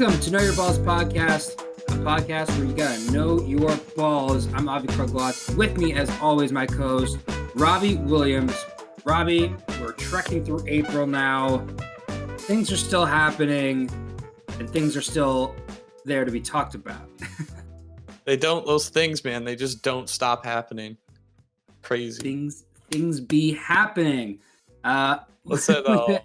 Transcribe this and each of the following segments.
Welcome to Know Your Balls podcast, a podcast where you gotta know your balls. I'm Carr-Gloth. With me, as always, my co-host, Robbie Williams. Robbie, we're trekking through April now. Things are still happening, and things are still there to be talked about. Those things, man, they just don't stop happening. Crazy. Things be happening. What's that?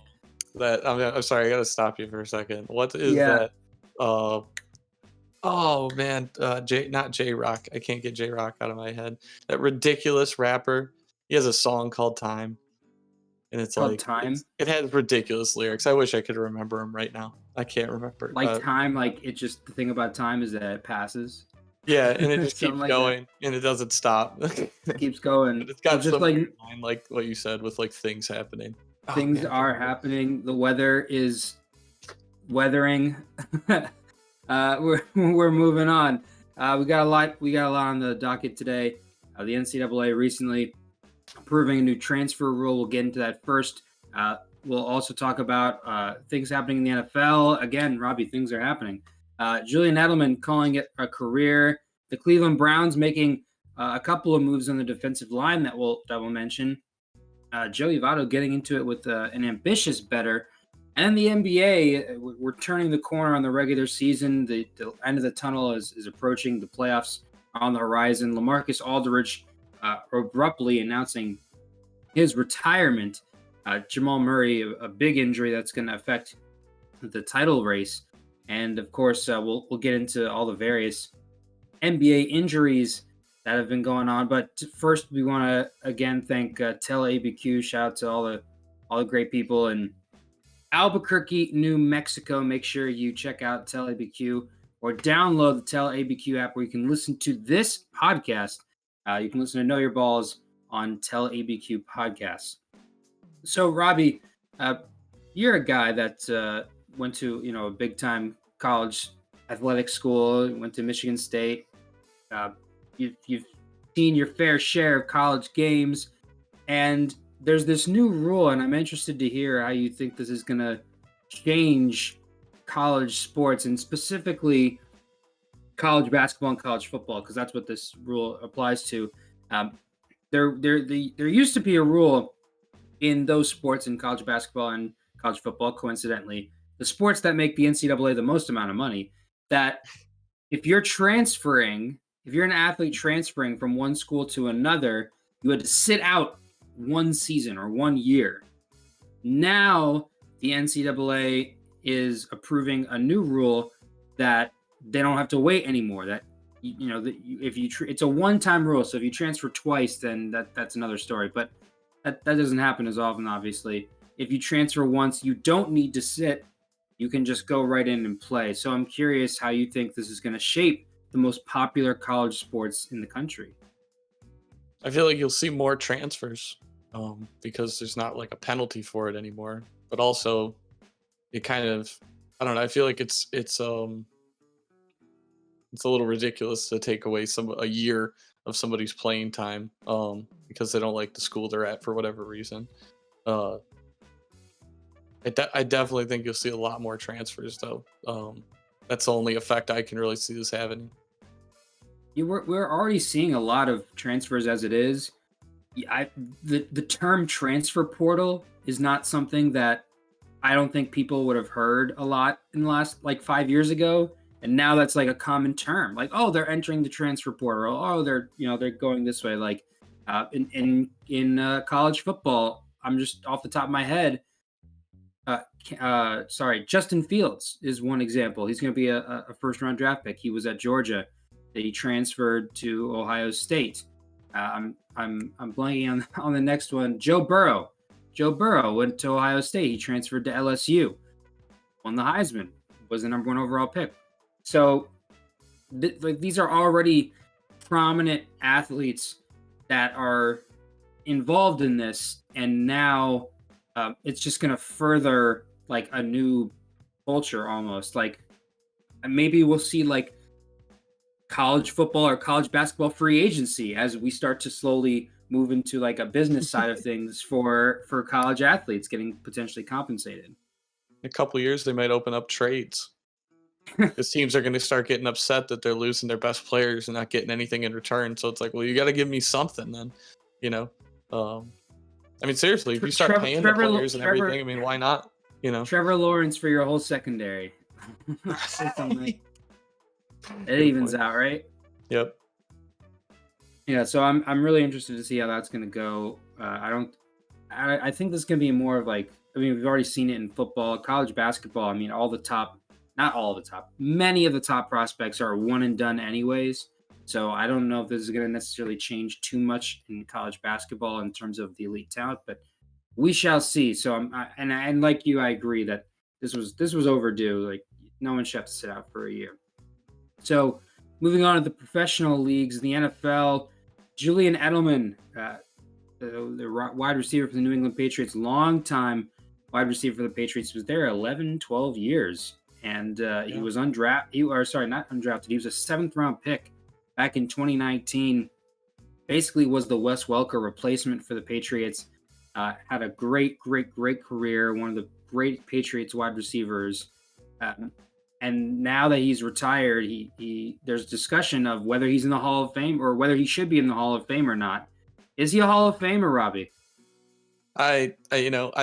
I'm sorry, I gotta stop you for a second. What is that? Oh man, not J-Rock. I can't get J-Rock out of my head. That ridiculous rapper. He has a song called Time, and it's called like Time. It has ridiculous lyrics. I wish I could remember them right now. I can't remember. Time, like the thing about time is that it passes. Yeah, and it just keeps going, and it doesn't stop. It keeps going. But it's got just like what you said with like things happening. Things are happening. The weather is weathering. We're moving on. We got a lot on the docket today. The NCAA recently approving a new transfer rule. We'll get into that first. We'll also talk about things happening in the NFL. Again, Robbie, things are happening. Julian Edelman calling it a career. The Cleveland Browns making a couple of moves on the defensive line that we'll mention. Joey Votto getting into it with an ambitious better. And the NBA, we're turning the corner on the regular season. The end of the tunnel is approaching. The playoffs are on the horizon. LaMarcus Aldridge abruptly announcing his retirement. Jamal Murray, a big injury that's going to affect the title race. And, of course, we'll get into all the various NBA injuries that have been going on. But first, we want to, again, thank Tell ABQ. Shout out to all the great people in Albuquerque, New Mexico. Make sure you check out Tell ABQ or download the Tell ABQ app where you can listen to this podcast. You can listen to Know Your Balls on Tell ABQ podcasts. So, Robbie, you're a guy that went to a big time college athletic school. Went to Michigan State. You've seen your fair share of college games, and there's this new rule, and I'm interested to hear how you think this is going to change college sports, and specifically college basketball and college football, because that's what this rule applies to. There used to be a rule in those sports, in college basketball and college football, coincidentally, the sports that make the NCAA the most amount of money, that if you're an athlete transferring from one school to another, you had to sit out one season or 1 year. Now the NCAA is approving a new rule that they don't have to wait anymore. That it's a one-time rule. So if you transfer twice, then that's another story. But that doesn't happen as often, obviously. If you transfer once, you don't need to sit. You can just go right in and play. So I'm curious how you think this is going to shape the most popular college sports in the country. I feel like you'll see more transfers because there's not like a penalty for it anymore. But also, it kind of, I don't know. I feel like it's a little ridiculous to take away a year of somebody's playing time because they don't like the school they're at for whatever reason. I definitely think you'll see a lot more transfers, though. That's the only effect I can really see this having. Yeah, we're already seeing a lot of transfers as it is. The term transfer portal is not something that I don't think people would have heard a lot in the last 5 years ago, and now that's like a common term. Like, oh, they're entering the transfer portal. Oh, they're going this way. Like in college football, I'm just off the top of my head. Justin Fields is one example. He's going to be a first-round draft pick. He was at Georgia. He transferred to Ohio State. I'm blanking on the next one. Joe Burrow. Joe Burrow went to Ohio State. He transferred to LSU. Won the Heisman. Was the number 1 overall pick. So these are already prominent athletes that are involved in this, and now it's just going to further like a new culture almost. Like maybe we'll see like college football or college basketball free agency as we start to slowly move into like a business side of things for college athletes getting potentially compensated. In a couple of years, they might open up trades. Because teams are going to start getting upset that they're losing their best players and not getting anything in return. So it's like, well, you got to give me something then, you know. I mean, seriously, if you start paying the players and everything, I mean, why not? You know, Trevor Lawrence for your whole secondary. Say something. It evens out, right? Yep. Yeah, so I'm really interested to see how that's going to go. I think this is going to be more of like, I mean, we've already seen it in football, college basketball. I mean, not all the top, many of the top prospects are one and done anyways. So I don't know if this is going to necessarily change too much in college basketball in terms of the elite talent, but we shall see. So and like you, I agree that this was overdue. Like no one should have to sit out for a year. So moving on to the professional leagues, the NFL, Julian Edelman, the wide receiver for the New England Patriots, long-time wide receiver for the Patriots, was there 11, 12 years. And he was not undrafted. He was a 7th-round pick back in 2019. Basically was the Wes Welker replacement for the Patriots. Had a great career, one of the great Patriots wide receivers. And now that he's retired, there's discussion of whether he's in the Hall of Fame or whether he should be in the Hall of Fame or not. Is he a Hall of Famer, Robbie? I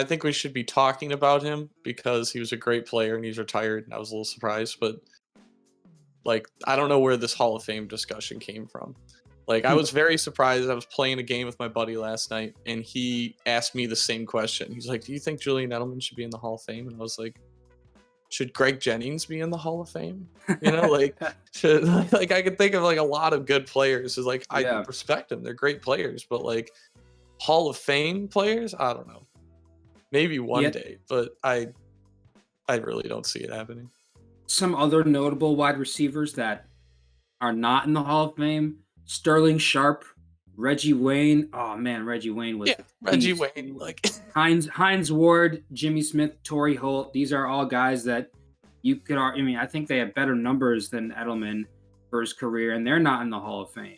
think we should be talking about him because he was a great player and he's retired, and I was a little surprised, but like I don't know where this Hall of Fame discussion came from. Like I was very surprised. I was playing a game with my buddy last night and he asked me the same question. He's like, "Do you think Julian Edelman should be in the Hall of Fame?" And I was like, "Should Greg Jennings be in the Hall of Fame?" You know, like I could think of like a lot of good players. Is like I respect them. They're great players, but like Hall of Fame players, I don't know. Maybe one day, but I really don't see it happening. Some other notable wide receivers that are not in the Hall of Fame: Sterling Sharp, Reggie Wayne. Oh man, Reggie Wayne was Reggie Wayne, like Hines Ward, Jimmy Smith, Torrey Holt. These are all guys that you could. I mean, I think they have better numbers than Edelman for his career, and they're not in the Hall of Fame.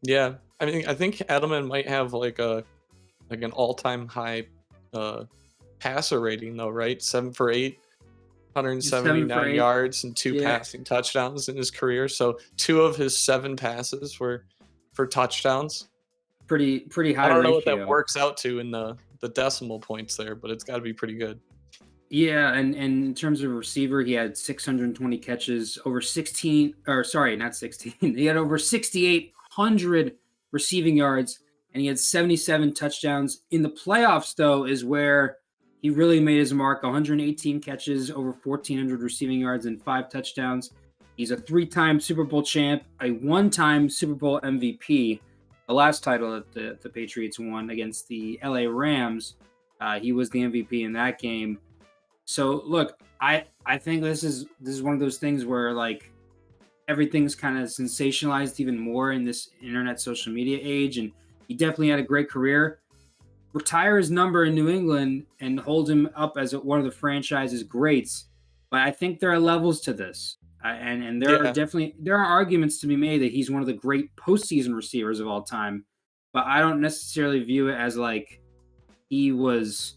Yeah, I think Edelman might have like an all-time high passer rating though, right? 7 for 8, 179 yards and 2 passing touchdowns in his career. So 2 of his 7 passes were for touchdowns. Pretty high. I don't know ratio. what that works out to in the decimal points there, but it's got to be pretty good. Yeah, and in terms of receiver, he had 620 catches, over 16, or sorry, not 16. He had over 6,800 receiving yards, and he had 77 touchdowns. In the playoffs, though, is where he really made his mark. 118 catches, over 1,400 receiving yards, and 5 touchdowns. He's a 3-time Super Bowl champ, a 1-time Super Bowl MVP. The last title that the Patriots won against the LA Rams, he was the MVP in that game. So look, I think this is one of those things where like everything's kind of sensationalized even more in this internet social media age, and he definitely had a great career. Retire his number in New England and hold him up as one of the franchise's greats, but I think there are levels to this, and there are arguments to be made that he's one of the great postseason receivers of all time, but I don't necessarily view it as like he was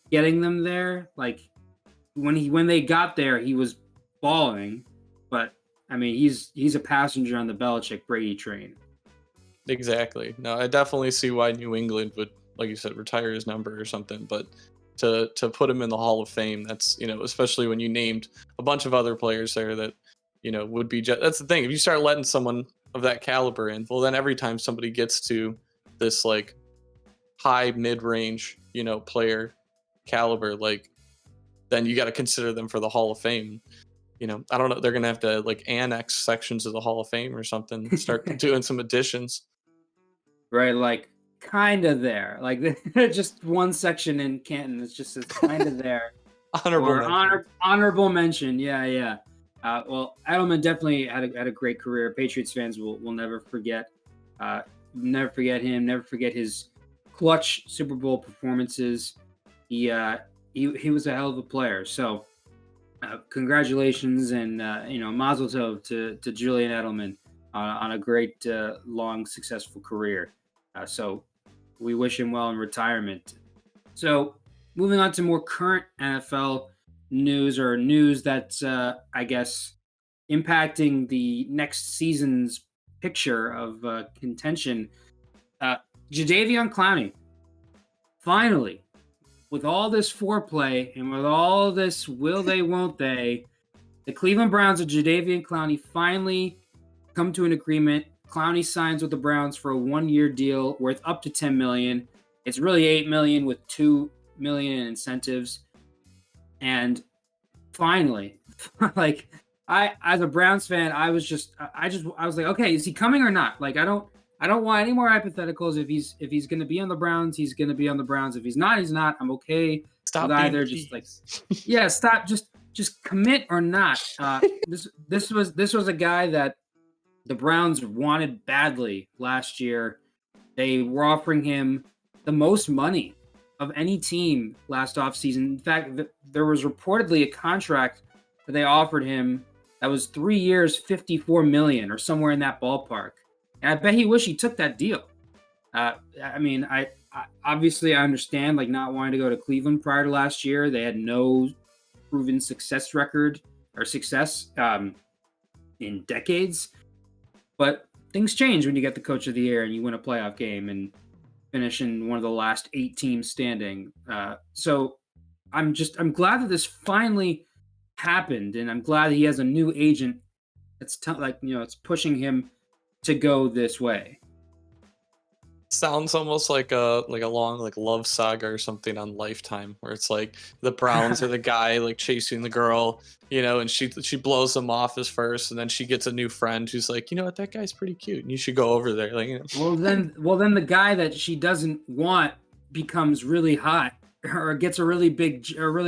getting them there. Like when they got there, he was balling, but I mean he's a passenger on the Belichick Brady train. Exactly. No, I definitely see why New England would, like you said, retire his number or something, but to put him in the Hall of Fame, that's, especially when you named a bunch of other players there that, would be that's the thing. If you start letting someone of that caliber in, well, then every time somebody gets to this like high mid-range, player caliber, like then you got to consider them for the Hall of Fame. I don't know. They're going to have to like annex sections of the Hall of Fame or something, start doing some additions. Right. Like kind of there, like just one section in Canton. It's just kind of there. Honorable mention. Yeah. Well, Edelman definitely had a great career. Patriots fans will never forget. Never forget him. Never forget his clutch Super Bowl performances. He was a hell of a player. So congratulations and mazel tov to Julian Edelman on a great long successful career. So we wish him well in retirement. So moving on to more current NFL, news that's I guess impacting the next season's picture of contention. Uh, Jadeveon Clowney, finally, with all this foreplay and with all this will they, won't they, the Cleveland Browns and Jadeveon Clowney finally come to an agreement. Clowney signs with the Browns for a 1-year deal worth up to $10 million. It's really $8 million with $2 million in incentives. And finally, like as a Browns fan, I was like, okay, is he coming or not? Like, I don't want any more hypotheticals. If he's going to be on the Browns, he's going to be on the Browns. If he's not, he's not. I'm okay Stop with either. Just like, yeah, stop. Just commit or not. This was a guy that the Browns wanted badly last year. They were offering him the most money of any team last offseason. In fact, there was reportedly a contract that they offered him that was 3 years, $54 million or somewhere in that ballpark. And I bet he wished he took that deal. I mean, I obviously I understand like not wanting to go to Cleveland prior to last year. They had no proven success record or success in decades. But things change when you get the coach of the year and you win a playoff game and finish in one of the last 8 teams standing. So I'm glad that this finally happened, and I'm glad he has a new agent that's it's pushing him to go this way. Sounds almost like a long like love saga or something on Lifetime, where it's like the Browns are the guy like chasing the girl, and she blows him off as first, and then she gets a new friend who's like, you know what, that guy's pretty cute, and you should go over there. Like, well then the guy that she doesn't want becomes really hot or gets a really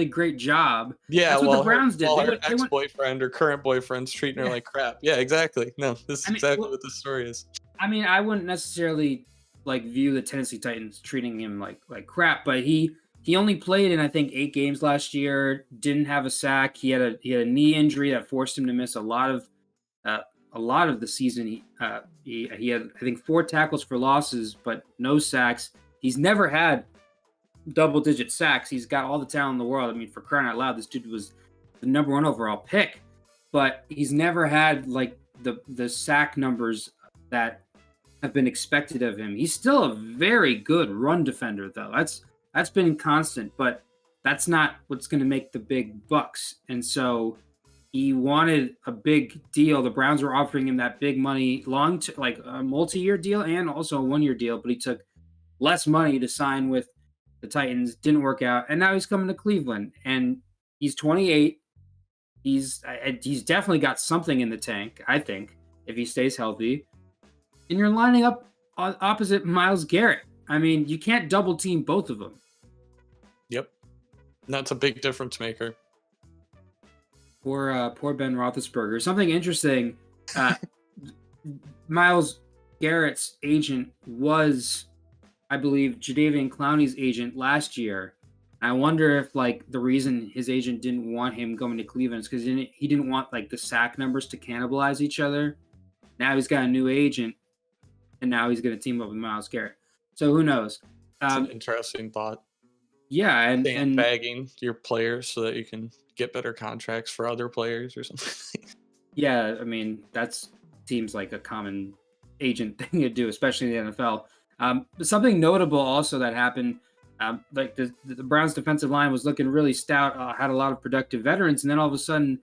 great job. Yeah, that's what the Browns did. Her ex-boyfriend or current boyfriend's treating her like crap. Yeah, exactly. No, this is exactly what the story is. I mean, I wouldn't necessarily like view the Tennessee Titans treating him like crap, but he only played in I think 8 games last year. Didn't have a sack. He had a knee injury that forced him to miss a lot of the season. He had I think 4 tackles for losses, but no sacks. He's never had double-digit sacks. He's got all the talent in the world. I mean, for crying out loud, this dude was the number 1 overall pick, but he's never had like the sack numbers that have been expected of him. He's still a very good run defender, though. That's been constant, but that's not what's going to make the big bucks. And so he wanted a big deal. The Browns were offering him that big money, like a multi-year deal and also a 1-year deal, but he took less money to sign with the Titans. Didn't work out, and now he's coming to Cleveland. And he's 28. He's definitely got something in the tank, I think, if he stays healthy. And you're lining up opposite Myles Garrett. I mean, you can't double team both of them. Yep. And that's a big difference maker. Poor Ben Roethlisberger. Something interesting, Myles Garrett's agent was, I believe, Jadeveon Clowney's agent last year. I wonder if like the reason his agent didn't want him going to Cleveland is because he didn't want like the sack numbers to cannibalize each other. Now he's got a new agent, and now he's going to team up with Myles Garrett. So who knows? That's an interesting thought. Yeah, and bagging your players so that you can get better contracts for other players or something. Yeah, I mean that seems like a common agent thing to do, especially in the NFL. But something notable also that happened, like the Browns' defensive line was looking really stout, had a lot of productive veterans, and then all of a sudden,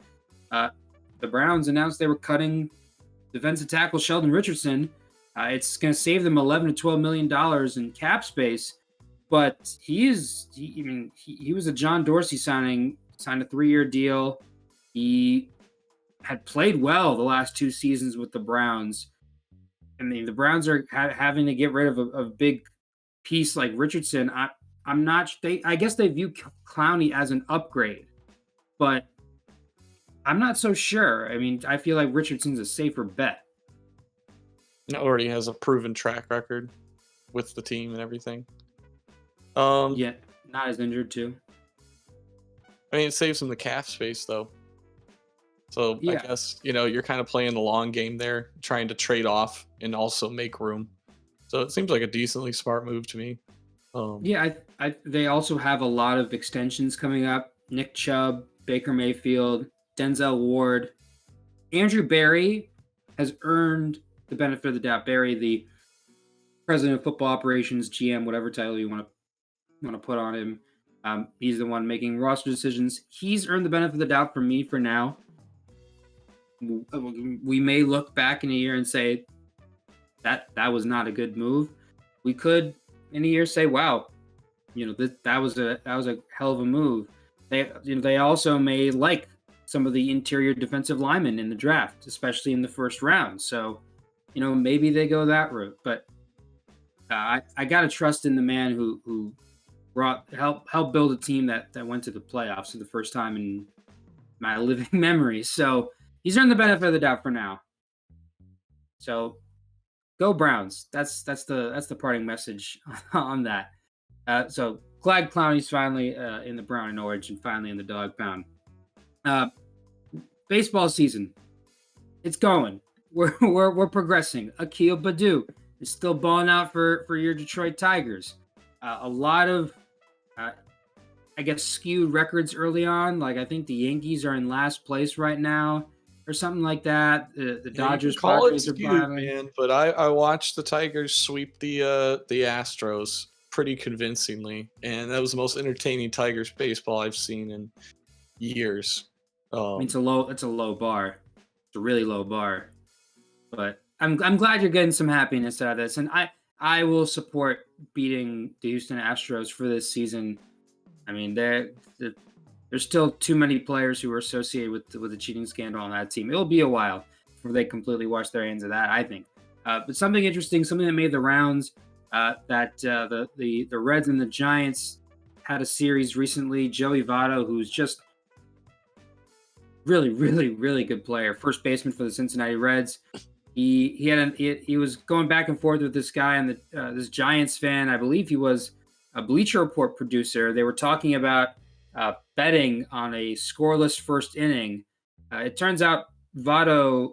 the Browns announced they were cutting defensive tackle Sheldon Richardson. It's going to save them $11 to $12 million in cap space, but he was a John Dorsey signing, signed a 3-year deal. He had played well the last 2 seasons with the Browns. I mean, the Browns are having to get rid of a big piece like Richardson. I guess they view Clowney as an upgrade, but I'm not so sure. I mean, I feel like Richardson's a safer bet. Already has a proven track record with the team and everything. Yeah, not as injured too. I mean, it saves him the cap space though. So yeah. I guess you're kind of playing the long game there, trying to trade off and also make room. So it seems like a decently smart move to me. Yeah, they also have a lot of extensions coming up. Nick Chubb, Baker Mayfield, Denzel Ward. Andrew Berry has earned the benefit of the doubt. Berry, the president of football operations, GM, whatever title you want to put on him. He's the one making roster decisions. He's earned the benefit of the doubt from me for now. We may look back in a year and say that was not a good move. We could in a year say, wow, that was a hell of a move. They also may like some of the interior defensive linemen in the draft, especially in the first round. So, maybe they go that route. But I gotta trust in the man who helped build a team that went to the playoffs for the first time in my living memory. So he's earned the benefit of the doubt for now. So go Browns. That's the parting message on that. So glad Clowney's finally in the brown and orange and finally in the dog pound. Baseball season, it's going. We're progressing. Akil Baddoo is still balling out for your Detroit Tigers. A lot of skewed records early on. Like I think the Yankees are in last place right now, or something like that. The Dodgers, Padres are bottom. Man, but I watched the Tigers sweep the Astros pretty convincingly, and that was the most entertaining Tigers baseball I've seen in years. It's a low bar. It's a really low bar, but I'm glad you're getting some happiness out of this, and I will support beating the Houston Astros for this season. I mean, there's still too many players who are associated with the cheating scandal on that team. It'll be a while before they completely wash their hands of that, I think. But something interesting, something that made the rounds, that the Reds and the Giants had a series recently. Joey Votto, who's just really, really, really good player, first baseman for the Cincinnati Reds. He was going back and forth with this guy and this Giants fan. I believe he was a Bleacher Report producer. They were talking about betting on a scoreless first inning. It turns out Votto,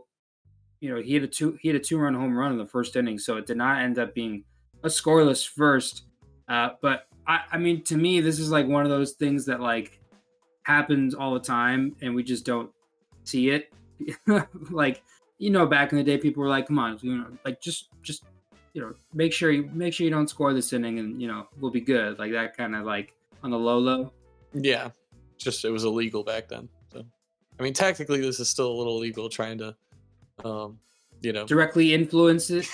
he had a 2-run home run in the first inning, so it did not end up being a scoreless first. But I mean, to me, this is like one of those things that like happens all the time, and we just don't see it. Like, back in the day, people were like, "Come on, just make sure you don't score this inning, and we'll be good." Like that kind of like on the low. Yeah, just it was illegal back then. So, I mean, technically, this is still a little illegal trying to, directly influence it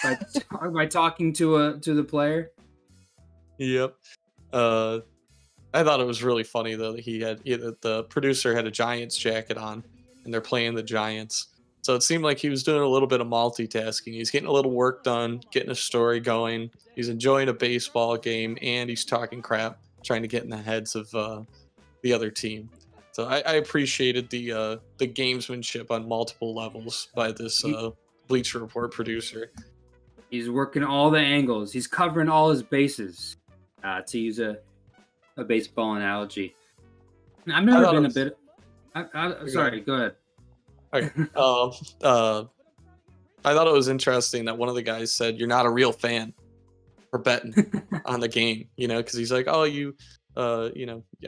by talking to the player. Yep. I thought it was really funny though that the producer had a Giants jacket on, and they're playing the Giants. So it seemed like he was doing a little bit of multitasking. He's getting a little work done, getting a story going. He's enjoying a baseball game, and he's talking crap, trying to get in the heads of the other team. So I appreciated the gamesmanship on multiple levels by this Bleacher Report producer. He's working all the angles. He's covering all his bases, to use a baseball analogy. I've never been a bit. Sorry, go ahead. Okay. I thought it was interesting that one of the guys said, "You're not a real fan for betting on the game," because he's like, "Oh,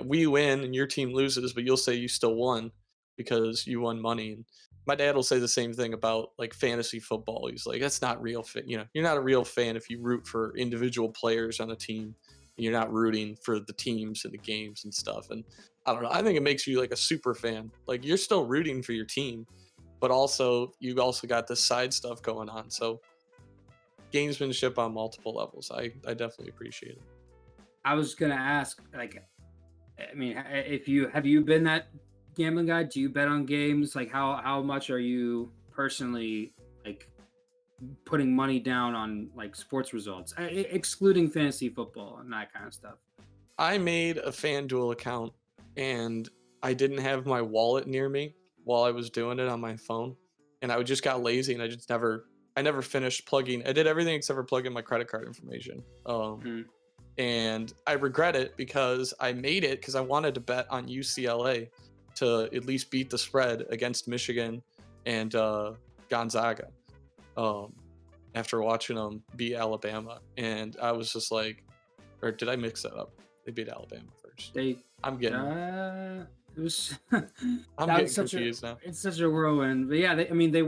we win and your team loses, but you'll say you still won because you won money." And my dad will say the same thing about like fantasy football. He's like, "That's not real fan. You're not a real fan if you root for individual players on a team. And you're not rooting for the teams and the games and stuff." And I don't know. I think it makes you like a super fan. Like you're still rooting for your team, but also you also got this side stuff going on. So gamesmanship on multiple levels. I definitely appreciate it. I was gonna ask, like, I mean, have you been that gambling guy? Do you bet on games? Like, how much are you personally like putting money down on like sports results, excluding fantasy football and that kind of stuff? I made a FanDuel account, and I didn't have my wallet near me while I was doing it on my phone, and I just got lazy, and I never finished plugging. I did everything except for plug in my credit card information. And I regret it because I made it because I wanted to bet on UCLA to at least beat the spread against Michigan and Gonzaga after watching them beat Alabama. And I was just like, or did I mix that up? They beat Alabama first. I'm getting It was I'm that getting was such a confused now. it's such a whirlwind. But yeah, I mean, they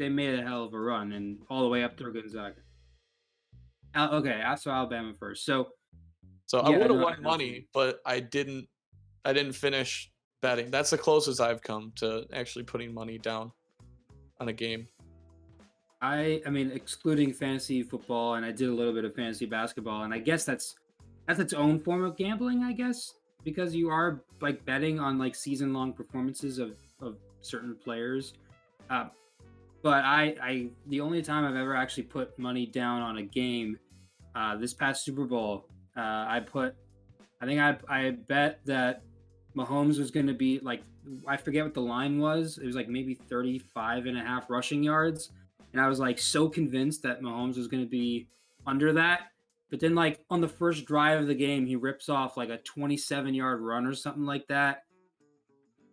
made a hell of a run and all the way up through Gonzaga. Okay, so Alabama first. So So I yeah, would have I won know what you money, mean. but I didn't finish betting. That's the closest I've come to actually putting money down on a game. I mean, excluding fantasy football, and I did a little bit of fantasy basketball, and I guess that's its own form of gambling, I guess, because you are like betting on like season long performances of certain players. Uh, but I the only time I've ever actually put money down on a game, this past Super Bowl, I think I bet that Mahomes was going to be like, I forget what the line was. It was like maybe 35 and a half rushing yards. And I was like so convinced that Mahomes was going to be under that. But then, like, on the first drive of the game, he rips off like a 27-yard run or something like that.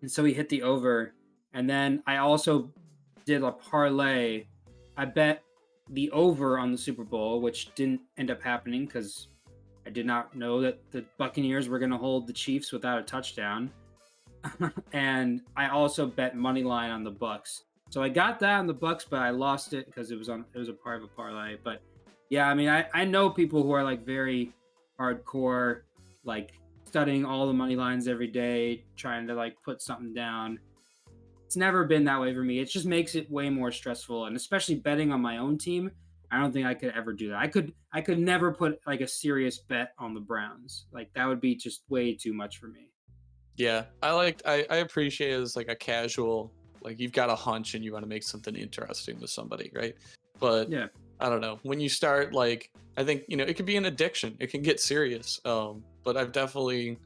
And so he hit the over. And then I also did a parlay. I bet the over on the Super Bowl, which didn't end up happening because I did not know that the Buccaneers were going to hold the Chiefs without a touchdown. And I also bet money line on the Bucks. So I got that on the Bucks, but I lost it because it was a part of a parlay. But yeah, I mean, I know people who are like very hardcore, like studying all the money lines every day, trying to like put something down. It's never been that way for me. It just makes it way more stressful, and especially betting on my own team. I don't think I could ever do that. I could never put like a serious bet on the Browns. Like that would be just way too much for me. Yeah, I appreciate it as like a casual, like you've got a hunch and you want to make something interesting with somebody, right? But Yeah. I don't know, when you start, like, I think, it could be an addiction. It can get serious. But I've definitely,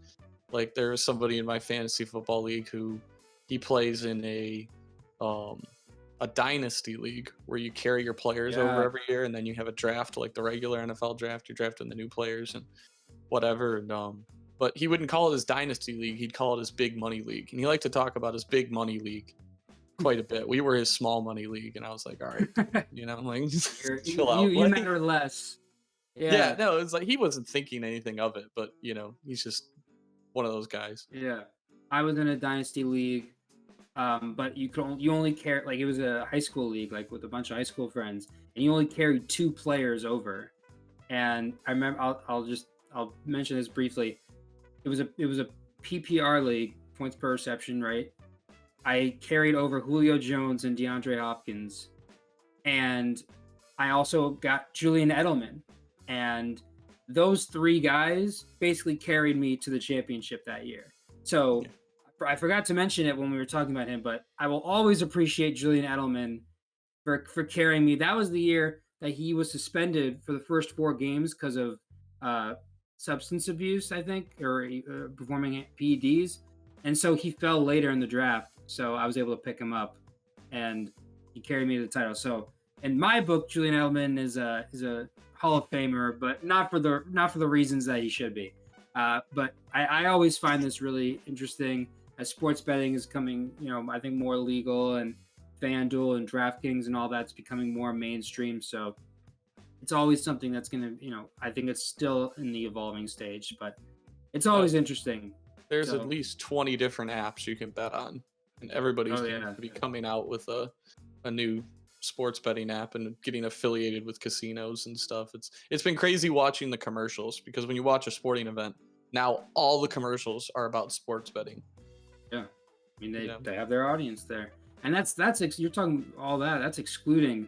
like, there is somebody in my fantasy football league who he plays in um a dynasty league where you carry your players over Yeah. every year, and then you have a draft like the regular NFL draft. You're drafting the new players and whatever. And but he wouldn't call it his dynasty league. He'd call it his big money league, and he liked to talk about his big money league quite a bit. We were his small money league, and I was like, all right, dude, I'm like, chill you out. you Like, matter less. yeah, Yeah. no, it's like he wasn't thinking anything of it, but he's just one of those guys. Yeah. I was in a dynasty league, but you only care, like, it was a high school league, like with a bunch of high school friends, and you only carried two players over. And I remember, I'll mention this briefly. It was a PPR league, points per reception, right? I carried over Julio Jones and DeAndre Hopkins, and I also got Julian Edelman, and those three guys basically carried me to the championship that year. So Yeah. I forgot to mention it when we were talking about him, but I will always appreciate Julian Edelman for carrying me. That was the year that he was suspended for the first four games because of uh, substance abuse, I think, or performing PEDs, and so he fell later in the draft. So I was able to pick him up, and he carried me to the title. So in my book, Julian Edelman is a Hall of Famer, but not for the reasons that he should be. But I always find this really interesting as sports betting is coming, I think more legal, and FanDuel and DraftKings and all that's becoming more mainstream. So it's always something that's going to, I think it's still in the evolving stage, but it's always interesting. There's So, at least 20 different apps you can bet on, and everybody's oh going yeah, to be coming out with a new sports betting app and getting affiliated with casinos and stuff. It's been crazy watching the commercials, because when you watch a sporting event, now all the commercials are about sports betting. yeah. I mean, You know? they have their audience there, and you're talking all that. That's excluding,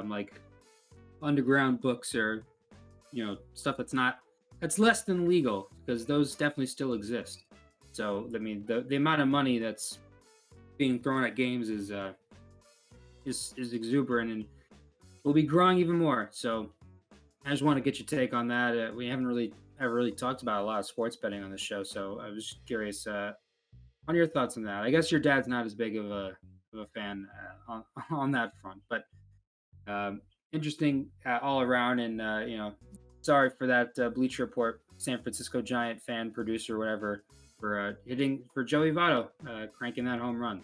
like underground books or, stuff that's less than legal, because those definitely still exist. So I mean, the amount of money that's being thrown at games is exuberant and will be growing even more. So I just want to get your take on that. We haven't really ever really talked about a lot of sports betting on the show, so I was curious on your thoughts on that. I guess your dad's not as big of a fan on that front, but um, interesting all around. And sorry for that Bleacher Report San Francisco Giant fan producer, whatever, for hitting for Joey Votto cranking that home run.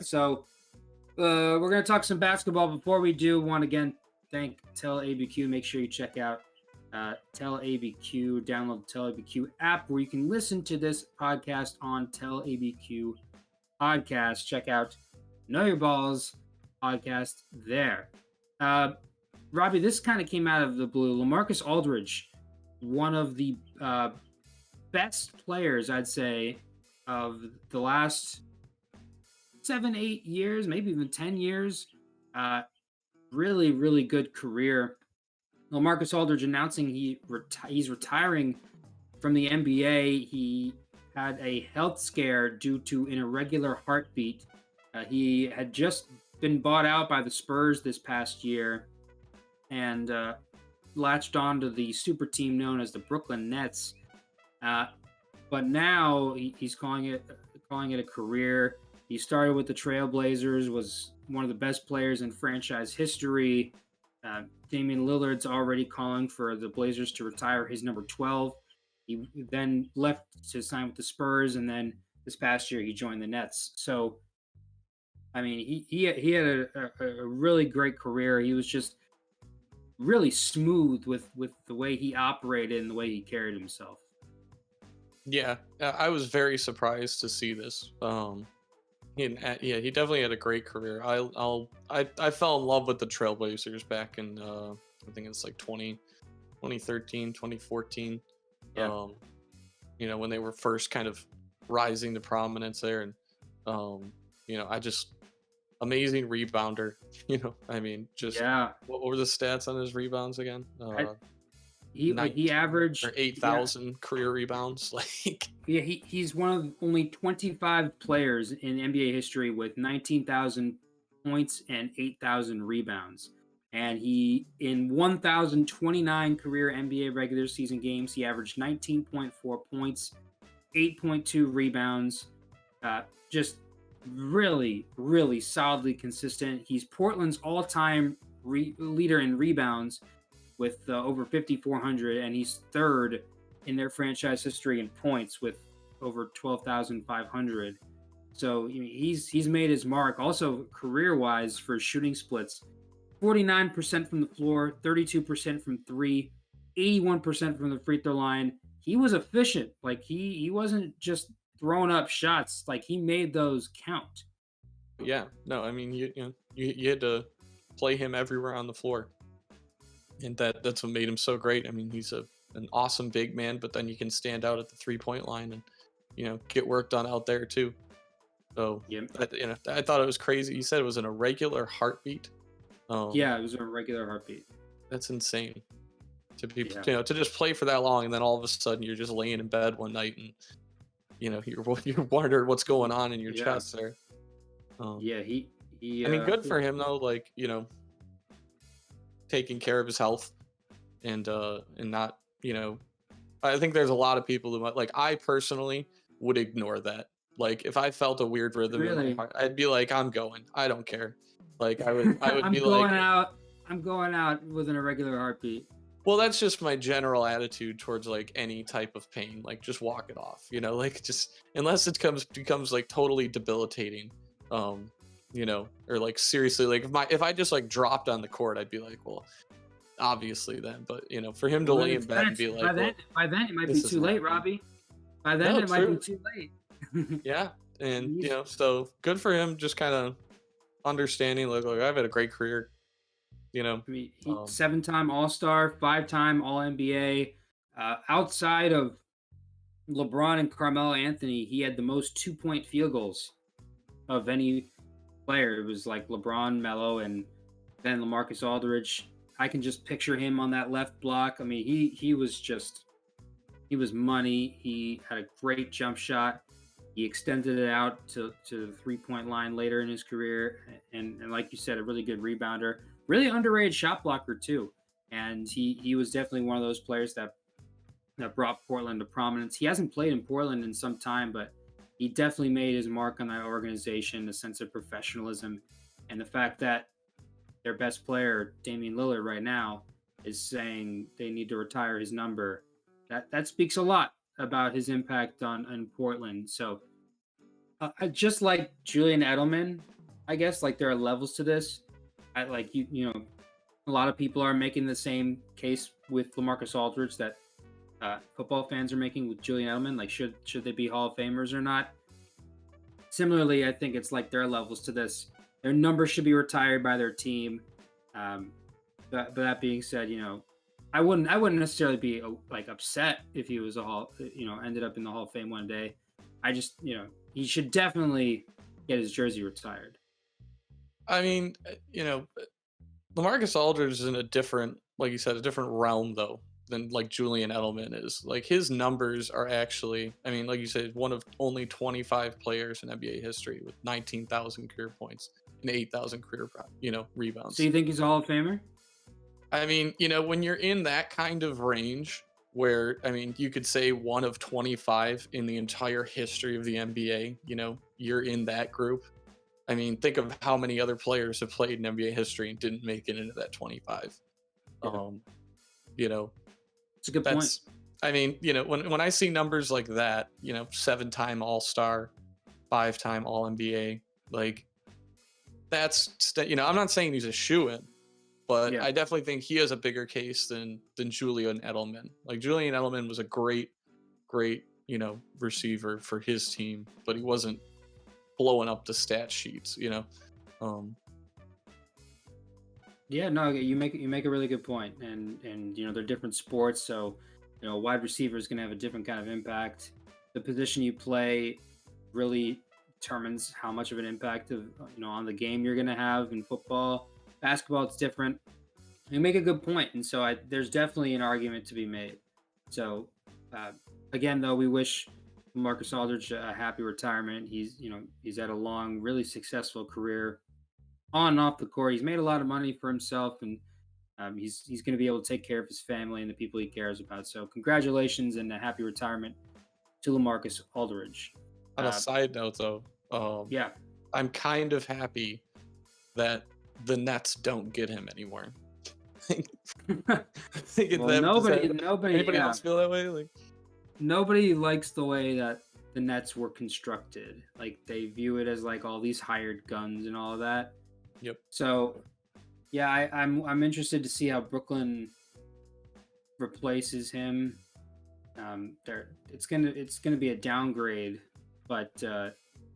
So we're gonna talk some basketball. Before we do, want to again thank Tell ABQ. Make sure you check out Tell ABQ. Download the Tell ABQ app where you can listen to this podcast on Tell ABQ podcast. Check out Know Your Balls podcast there. Robbie, this kind of came out of the blue. LaMarcus Aldridge, one of the best players, I'd say, of the last 7-8 years, maybe even 10 years. Really, really good career. LaMarcus Aldridge announcing he's retiring from the NBA. He had a health scare due to an irregular heartbeat. He had just been bought out by the Spurs this past year and latched on to the super team known as the Brooklyn Nets. But now he's calling it a career. He started with the Trailblazers, was one of the best players in franchise history. Damian Lillard's already calling for the Blazers to retire his number 12. He then left to sign with the Spurs, and then this past year he joined the Nets. So, I mean, he had a really great career. He was just really smooth with the way he operated and the way he carried himself. Yeah, I was very surprised to see this. He definitely had a great career. I fell in love with the Trailblazers back in I think it's like 2013, 2014. Yeah. When they were first kind of rising to prominence there, and I just amazing rebounder. I mean, just what were the stats on his rebounds again? He averaged 8,000 career rebounds. Like, yeah, he's one of only 25 players in NBA history with 19,000 points and 8,000 rebounds. And he, in 1,029 career NBA regular season games, he averaged 19.4 points, 8.2 rebounds. Just really, really solidly consistent. He's Portland's all-time leader in rebounds with over 5,400, and he's third in their franchise history in points with over 12,500. So he's made his mark. Also, career-wise for shooting splits, 49% from the floor, 32% from three, 81% from the free throw line. He was efficient. Like he wasn't just throwing up shots. Like he made those count. Yeah, no, I mean you had to play him everywhere on the floor, and that's what made him so great. I mean, he's an awesome big man, but then you can stand out at the 3-point line and get work done out there too. So I thought it was crazy. You said it was an irregular heartbeat. Yeah, it was a regular heartbeat. That's insane. To be to just play for that long, and then all of a sudden you're just laying in bed one night and you're wondering what's going on in your chest there. He I mean, good for him though. Like taking care of his health and not I think there's a lot of people who might, like, I personally would ignore that. Like if I felt a weird rhythm in my heart, I'd be like, I'm going. I don't care. Like I would be like, I'm going out with an irregular heartbeat. Well, that's just my general attitude towards like any type of pain. Like just walk it off, like just unless it becomes like totally debilitating, or like seriously, like if I just like dropped on the court, I'd be like, well, obviously then, but for him to lay in bed and be like, by then it might be too late, Robbie. By then it might be too late. Yeah, and so good for him, just kind of understanding like I've had a great career. He 7-time All-Star, 5-time All-NBA. Outside of LeBron and Carmelo Anthony, he had the most 2-point field goals of any player. It was like LeBron, Melo, and then LaMarcus Aldridge. I can just picture him on that left block. I mean, he was money. He had a great jump shot. He extended it out to the 3-point line later in his career. And like you said, a really good rebounder. Really underrated shot blocker too, and he was definitely one of those players that brought Portland to prominence. He hasn't played in Portland in some time, but he definitely made his mark on that organization, a sense of professionalism, and the fact that their best player, Damian Lillard, right now is saying they need to retire his number. That speaks a lot about his impact on Portland. So just like Julian Edelman, I guess, like there are levels to this. I like A lot of people are making the same case with LaMarcus Aldridge that football fans are making with Julian Edelman. Like, should they be Hall of Famers or not? Similarly, I think it's like there are levels to this. Their numbers should be retired by their team. But that being said, I wouldn't necessarily be like upset if he was ended up in the Hall of Fame one day. I just, he should definitely get his jersey retired. I mean, LaMarcus Aldridge is in a different, like you said, a different realm though than like Julian Edelman is. Like his numbers are actually, I mean, like you said, one of only 25 players in NBA history with 19,000 career points and 8,000 career, rebounds. So you think he's a Hall of Famer? I mean, when you're in that kind of range where, I mean, you could say one of 25 in the entire history of the NBA, you're in that group. I mean, think of how many other players have played in NBA history and didn't make it into that 25. Yeah. It's a good point. I mean, when I see numbers like that, 7-time All-Star, 5-time All-NBA, like that's, I'm not saying he's a shoo-in, but I definitely think he has a bigger case than Julian Edelman. Like Julian Edelman was a great, receiver for his team, but he wasn't blowing up the stat sheets, Yeah, no, you make a really good point, and they're different sports, so a wide receiver is going to have a different kind of impact. The position you play really determines how much of an impact on the game you're going to have. In football, basketball, it's different. You make a good point, and so there's definitely an argument to be made. So again, though, we wish Marcus Aldridge a happy retirement. He's had a long, really successful career on and off the court. He's made a lot of money for himself, and he's going to be able to take care of his family and the people he cares about. So congratulations and a happy retirement to LaMarcus Aldridge. On a side note, though, I'm kind of happy that the Nets don't get him anymore. Anybody else feel that way? Like, nobody likes the way that the Nets were constructed. Like they view it as like all these hired guns and all of that. Yep. So, yeah, I'm interested to see how Brooklyn replaces him. It's gonna be a downgrade, but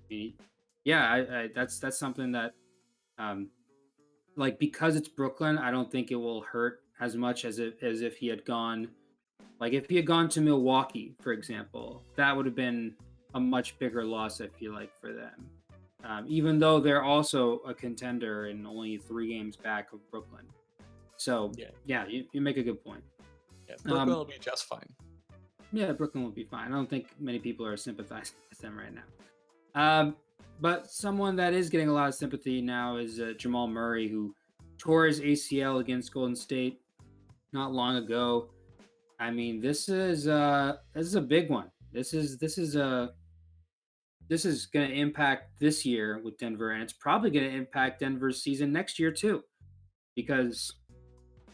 that's something that like because it's Brooklyn, I don't think it will hurt as much as if he had gone. Like if he had gone to Milwaukee, for example, that would have been a much bigger loss, I feel like, for them. Even though they're also a contender and only 3 games back of Brooklyn. So, you make a good point. Yeah, Brooklyn will be just fine. Yeah, Brooklyn will be fine. I don't think many people are sympathizing with them right now. But someone that is getting a lot of sympathy now is Jamal Murray, who tore his ACL against Golden State not long ago. I mean, this is a big one. This is going to impact this year with Denver, and it's probably going to impact Denver's season next year too, because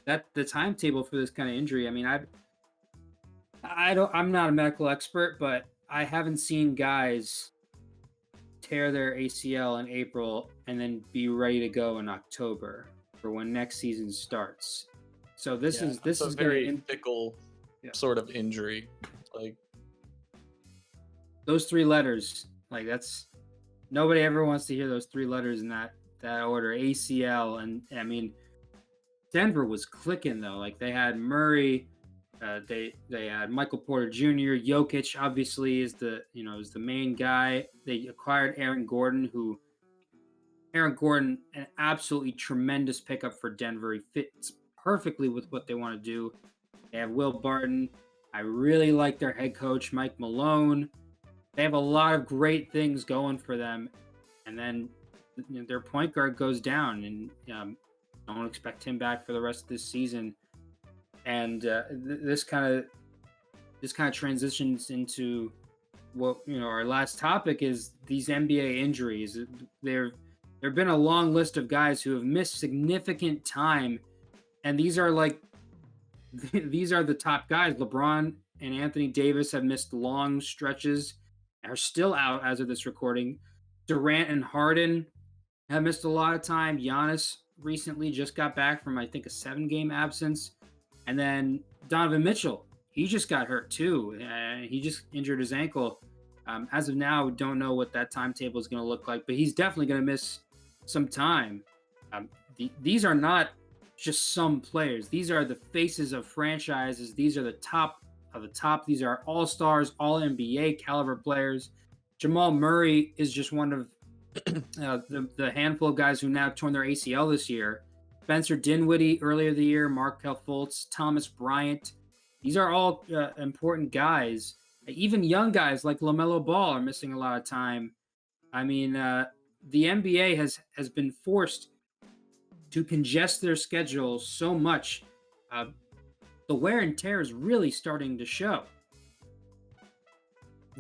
the timetable for this kind of injury. I mean, I'm not a medical expert, but I haven't seen guys tear their ACL in April and then be ready to go in October for when next season starts. So this is a very fickle sort of injury. Like those 3 letters, like that's nobody ever wants to hear those 3 letters in that order, ACL. And I mean, Denver was clicking though. Like they had Murray, they had Michael Porter Jr. Jokic obviously is the main guy. They acquired Aaron Gordon, an absolutely tremendous pickup for Denver. He fits perfectly with what they want to do. They have Will Barton. I really like their head coach, Mike Malone. They have a lot of great things going for them. And then their point guard goes down, and I don't expect him back for the rest of this season. And this kind of transitions into what our last topic is: these NBA injuries. There have been a long list of guys who have missed significant time, and these are the top guys. LeBron and Anthony Davis have missed long stretches, are still out as of this recording. Durant and Harden have missed a lot of time. Giannis recently just got back from, I think, a 7-game absence. And then Donovan Mitchell, he just got hurt too. He just injured his ankle. As of now, don't know what that timetable is going to look like, but he's definitely going to miss some time. These are not just some players. These are the faces of franchises. These are the top of the top. These are all-stars, all-NBA caliber players. Jamal Murray is just one of the handful of guys who now torn their ACL this year. Spencer Dinwiddie earlier the year, Markelle Fultz, Thomas Bryant. These are all important guys. Even young guys like LaMelo Ball are missing a lot of time. I mean, the NBA has been forced to congest their schedule so much. The wear and tear is really starting to show.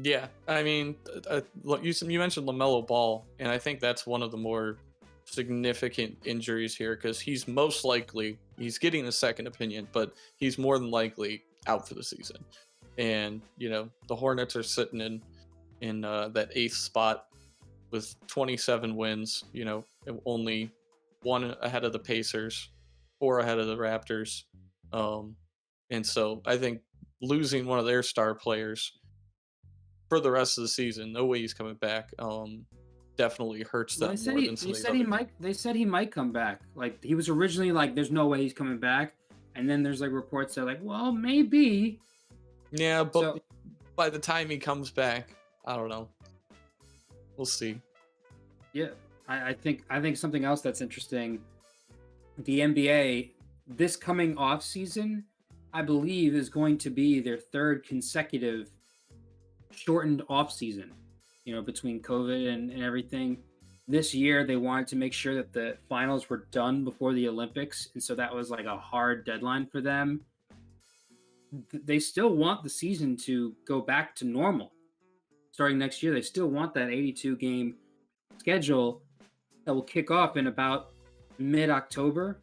Yeah, I mean, you mentioned LaMelo Ball, and I think that's one of the more significant injuries here because he's most likely getting a second opinion, but he's more than likely out for the season. And the Hornets are sitting in that 8th spot with 27 wins. Only 1 ahead of the Pacers, 4 ahead of the Raptors. And so I think losing one of their star players for the rest of the season, no way he's coming back. Definitely hurts them more than some of these other. They said he might come back. Like he was originally like, "There's no way he's coming back," and then there's like reports that like, "Well, maybe." Yeah, but by the time he comes back, I don't know. We'll see. Yeah, I think something else that's interesting. The NBA this coming off season, I believe, is going to be their 3rd consecutive shortened off season. Between COVID and everything. This year, they wanted to make sure that the finals were done before the Olympics. And so that was like a hard deadline for them. They still want the season to go back to normal. Starting next year, they still want that 82-game schedule that will kick off in about mid-October.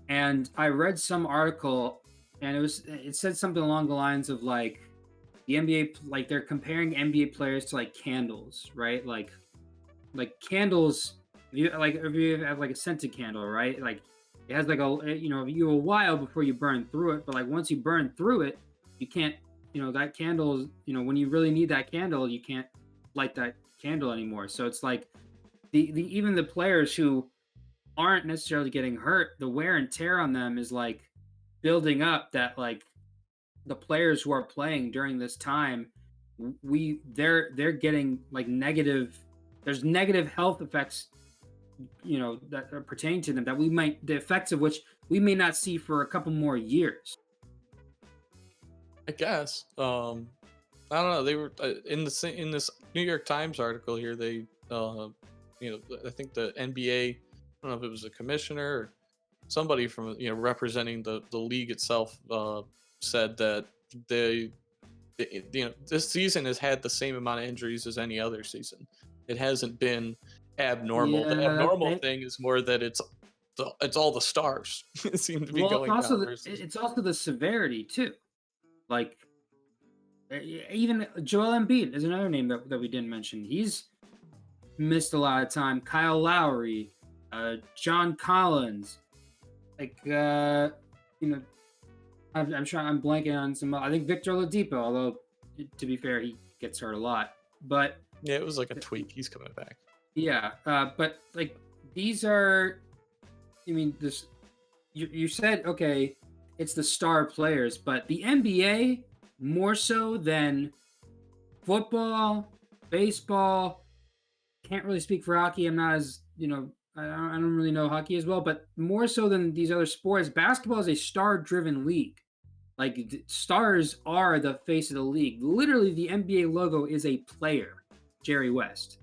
And I read some article, and it said something along the lines of like, the NBA, like they're comparing NBA players to like candles, right? Like candles, if you have like a scented candle, right? Like it has like a while before you burn through it, but like once you burn through it, you can't, that candle is, when you really need that candle, you can't light that candle anymore. So it's like even the players who aren't necessarily getting hurt, the wear and tear on them is like building up that like the players who are playing during this time, they're getting like there's negative health effects, that are pertaining to them that the effects of which we may not see for a couple more years. I guess. I don't know. They were in this New York Times article here. They, I think the NBA, I don't know if it was a commissioner or somebody from representing the league itself, said that this season has had the same amount of injuries as any other season. It hasn't been abnormal. Yeah, the abnormal thing is more that it's all the stars seem to be going down. It's also the severity too. Like even Joel Embiid is another name that we didn't mention. He's missed a lot of time. Kyle Lowry, John Collins, I'm blanking on some. I think Victor Oladipo, although to be fair, he gets hurt a lot. But yeah, it was like a tweak. He's coming back. Yeah, but like these are. I mean, this. You said okay, it's the star players, but the NBA more so than football, baseball. Can't really speak for hockey. I'm not as I don't really know hockey as well, but more so than these other sports, basketball is a star-driven league. Like stars are the face of the league. Literally, the NBA logo is a player, Jerry West.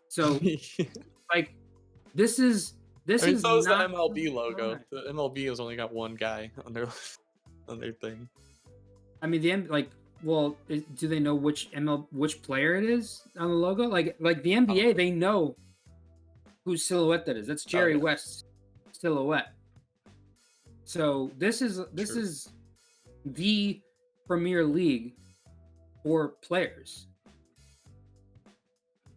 So, like, this is so is not the MLB logo. Right. The MLB has only got one guy on their thing. I mean, do they know which player it is on the logo? Like the NBA, they know whose silhouette that is. That's Jerry West's silhouette. So this is the Premier League for players.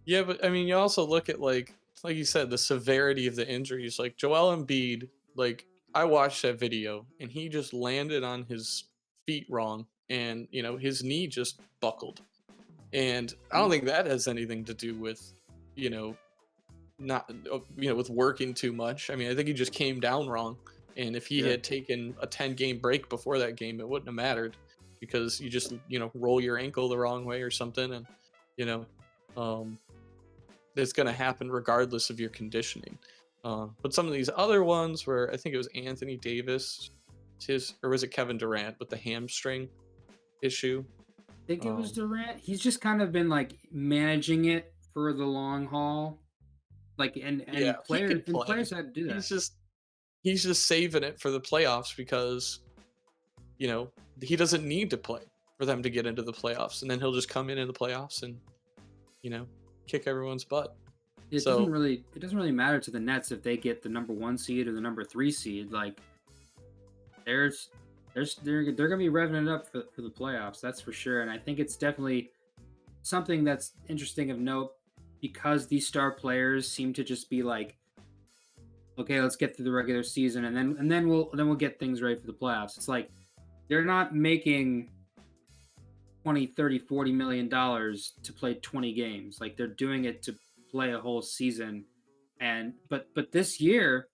Yeah, but I mean, you also look at like like you said, the severity of the injuries. Like Joel Embiid, like I watched that video and he just landed on his feet wrong, and his knee just buckled. And I don't think that has anything to do with, you know, not with working too much. I mean, I think he just came down wrong. And if he had taken a 10-game break before that game, it wouldn't have mattered, because you just roll your ankle the wrong way or something, and it's going to happen regardless of your conditioning. But some of these other ones, where I think it was Anthony Davis, or was it Kevin Durant with the hamstring issue? I think it was Durant. He's just kind of been like managing it for the long haul. Like and players had to do that. He's just saving it for the playoffs, because he doesn't need to play for them to get into the playoffs, and then he'll just come in the playoffs and kick everyone's butt. It doesn't really matter to the Nets if they get the number 1 seed or the number 3 seed. Like they're gonna be revving it up for the playoffs, that's for sure. And I think it's definitely something that's interesting of note, because these star players seem to just be like, okay, let's get through the regular season, and then we'll get things ready for the playoffs. It's like they're not making 20, 30, 40 million dollars to play 20 games. Like they're doing it to play a whole season. And but this year,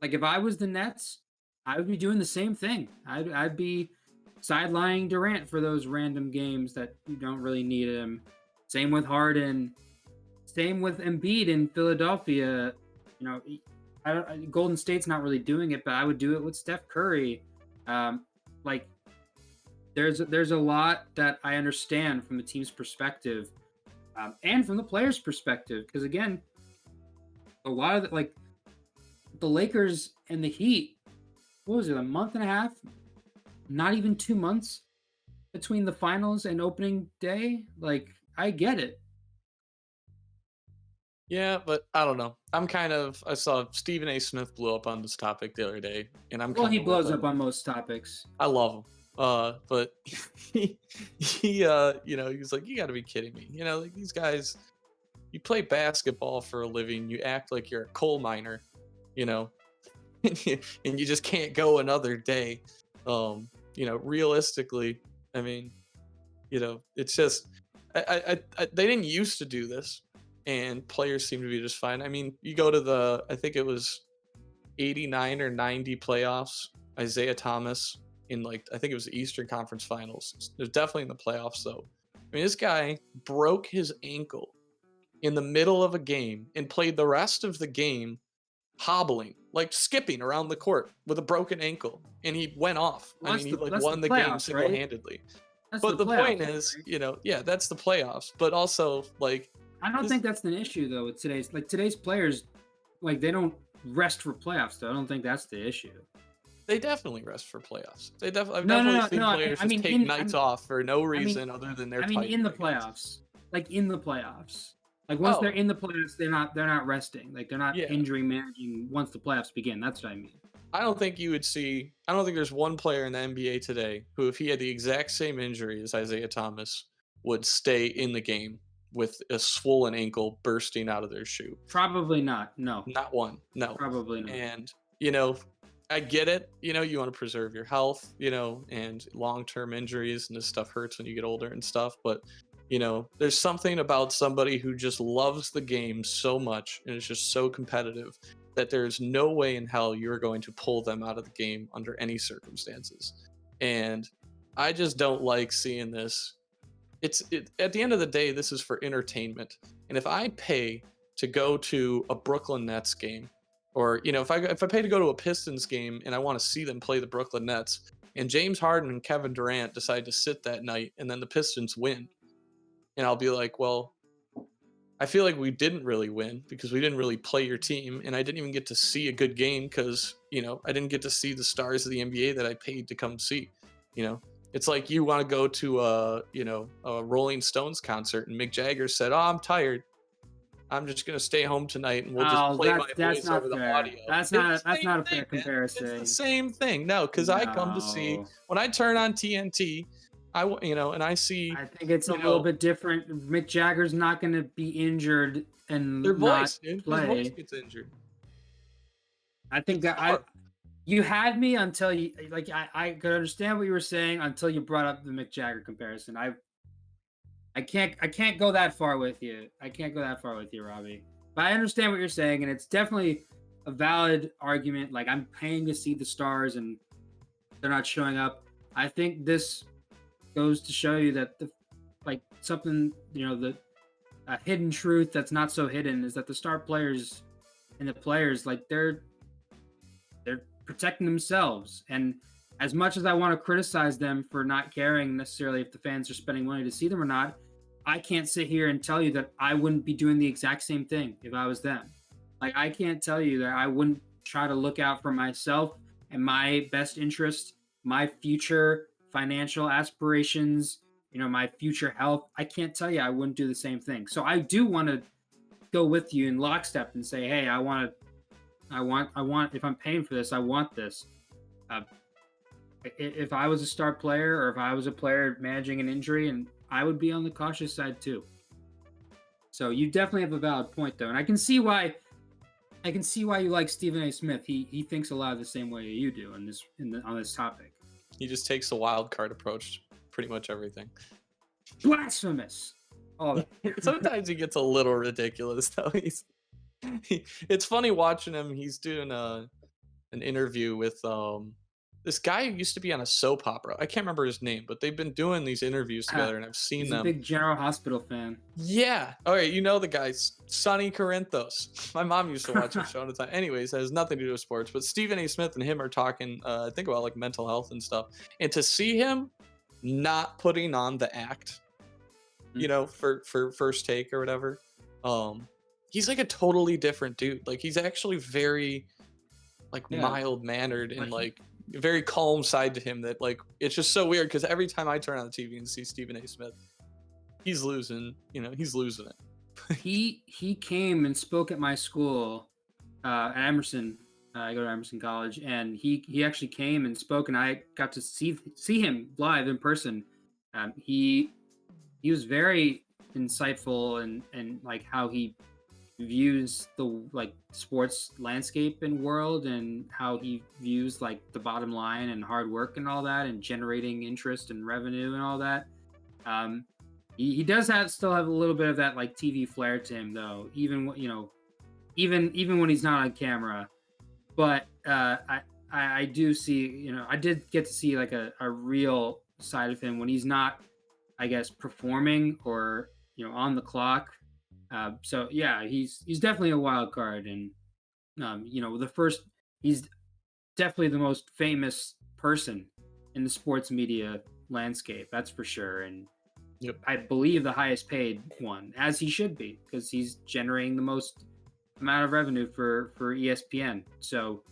like if I was the Nets, I would be doing the same thing. I'd be sidelining Durant for those random games that you don't really need him. Same with Harden. Same with Embiid in Philadelphia. Golden State's not really doing it, but I would do it with Steph Curry. Like there's a lot that I understand from the team's perspective, and from the players' perspective, because again, a lot of the Lakers and the Heat, what was it, a month and a half? Not even 2 months between the finals and opening day. Like I get it. Yeah, but I don't know. I saw Stephen A. Smith blew up on this topic the other day, and he blows up on most topics. I love him. But he was like, you got to be kidding me. Like these guys, you play basketball for a living, you act like you're a coal miner, and you just can't go another day. Realistically, I mean, it's just, they didn't used to do this, and players seem to be just fine. I mean, you go to I think it was 89 or 90 playoffs, Isaiah Thomas in I think it was the Eastern Conference Finals. It was definitely in the playoffs though. I mean, this guy broke his ankle in the middle of a game and played the rest of the game hobbling, like skipping around the court with a broken ankle, and he went off. Well, he won the game single-handedly. Right? But the point is, that's the playoffs. But also, I don't think that's an issue though with today's players. Like they don't rest for playoffs though. I don't think that's the issue. They definitely rest for playoffs. I've definitely seen players take nights off for no reason other than their. In the playoffs, Like once they're in the playoffs, they're not resting. Like they're not injury managing once the playoffs begin. That's what I mean. I don't think there's one player in the NBA today who, if he had the exact same injury as Isaiah Thomas, would stay in the game with a swollen ankle bursting out of their shoe. Probably not. No. Not one. No. Probably not. And, I get it. You want to preserve your health, and long-term injuries and this stuff hurts when you get older and stuff. But, there's something about somebody who just loves the game so much and is just so competitive that there's no way in hell you're going to pull them out of the game under any circumstances. And I just don't like seeing this. At the end of the day, this is for entertainment. And if I pay to go to a Brooklyn Nets game, or if I pay to go to a Pistons game and I want to see them play the Brooklyn Nets, and James Harden and Kevin Durant decide to sit that night, and then the Pistons win, and I'll be like, well, I feel like we didn't really win because we didn't really play your team, and I didn't even get to see a good game because I didn't get to see the stars of the NBA that I paid to come see. It's like you want to go to a Rolling Stones concert, and Mick Jagger said, "Oh, I'm tired. I'm just gonna stay home tonight, and we'll just play my voice over the audio." That's not a fair comparison. It's the same thing. No, because I come to see, when I turn on TNT, and I see. I think it's a little bit different. Mick Jagger's not going to be injured and Their not voice, dude. His play. voice gets injured. I think that you had me until you like I could understand what you were saying until you brought up the Mick Jagger comparison. I can't go that far with you. I can't go that far with you, Robbie. But I understand what you're saying, and it's definitely a valid argument. Like, I'm paying to see the stars, and they're not showing up. I think this goes to show you that something, the a hidden truth that's not so hidden is that the star players and the players, like, they're protecting themselves. And as much as I want to criticize them for not caring necessarily if the fans are spending money to see them or not, I can't sit here and tell you that I wouldn't be doing the exact same thing if I was them. Like, I can't tell you that I wouldn't try to look out for myself and my best interest, my future financial aspirations, my future health. I can't tell you I wouldn't do the same thing. So I do want to go with you in lockstep and say, hey, I want, if I'm paying for this, I want this. If I was a star player, or if I was a player managing an injury, and I would be on the cautious side too. So you definitely have a valid point, though, and I can see why you like Stephen A. Smith. He thinks a lot of the same way you do on this topic. He just takes the wild card approach to pretty much everything. Blasphemous. All that. Sometimes he gets a little ridiculous, though. It's funny watching him. He's doing an interview with this guy who used to be on a soap opera. I can't remember his name, but they've been doing these interviews together, and I've seen them. He's a big General Hospital fan. Yeah. All right, you know the guy, Sonny Corinthos. My mom used to watch his show all the time. Anyways, it has nothing to do with sports, but Stephen A. Smith and him are talking, I think, about like mental health and stuff. And to see him not putting on the act, for First Take or whatever, he's like a totally different dude. Like, he's actually very mild-mannered and like very calm side to him that, like, it's just so weird because every time I turn on the TV and see Stephen A. Smith, he's losing it. he came and spoke at my school at Emerson. I go to Emerson College, and he actually came and spoke, and I got to see him live in person. He was very insightful and like how he views the sports landscape and world, and how he views like the bottom line and hard work and all that, and generating interest and revenue and all that. He does still have a little bit of that like TV flair to him, though, even when he's not on camera. But I do see, I did get to see like a real side of him when he's not, I guess, performing or on the clock. So yeah, he's definitely a wild card, and he's definitely the most famous person in the sports media landscape, that's for sure. And yep. I believe the highest paid one, as he should be, because he's generating the most amount of revenue for ESPN. So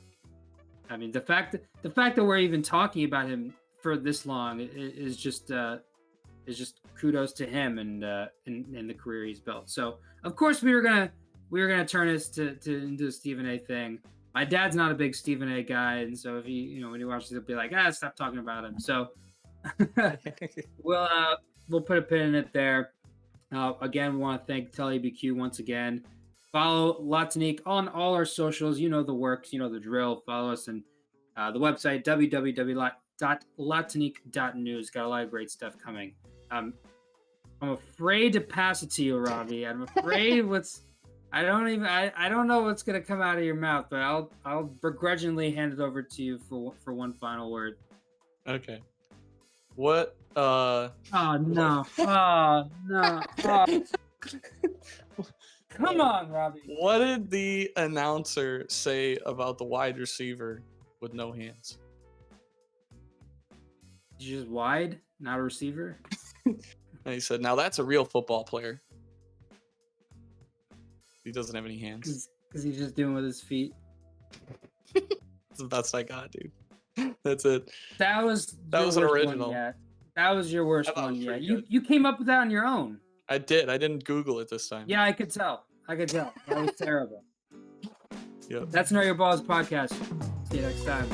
I mean, the fact that we're even talking about him for this long is just kudos to him and the career he's built. So of course we were gonna turn this into a Stephen A. thing. My dad's not a big Stephen A. guy, and so if he when he watches it, he'll be like, stop talking about him. So we'll put a pin in it there. Again, we want to thank Tell ABQ once again. Follow Tonique on all our socials. You know the works, the drill. Follow us, and the website www.latonique.news. Got a lot of great stuff coming. I'm afraid to pass it to you, Robbie. I'm afraid I don't know what's gonna come out of your mouth, but I'll begrudgingly hand it over to you for one final word. Okay. What? Oh no! Oh no! Oh. Come on, Robbie. What did the announcer say about the wide receiver with no hands? He's just wide, not a receiver. And he said, "Now that's a real football player. He doesn't have any hands. Because he's just doing with his feet." That's the best I got, dude. That's it. That was an original. That was your worst one yet. You came up with that on your own. I did. I didn't Google it this time. Yeah, I could tell. That was terrible. Yep. That's Know Your Balls podcast. See you next time.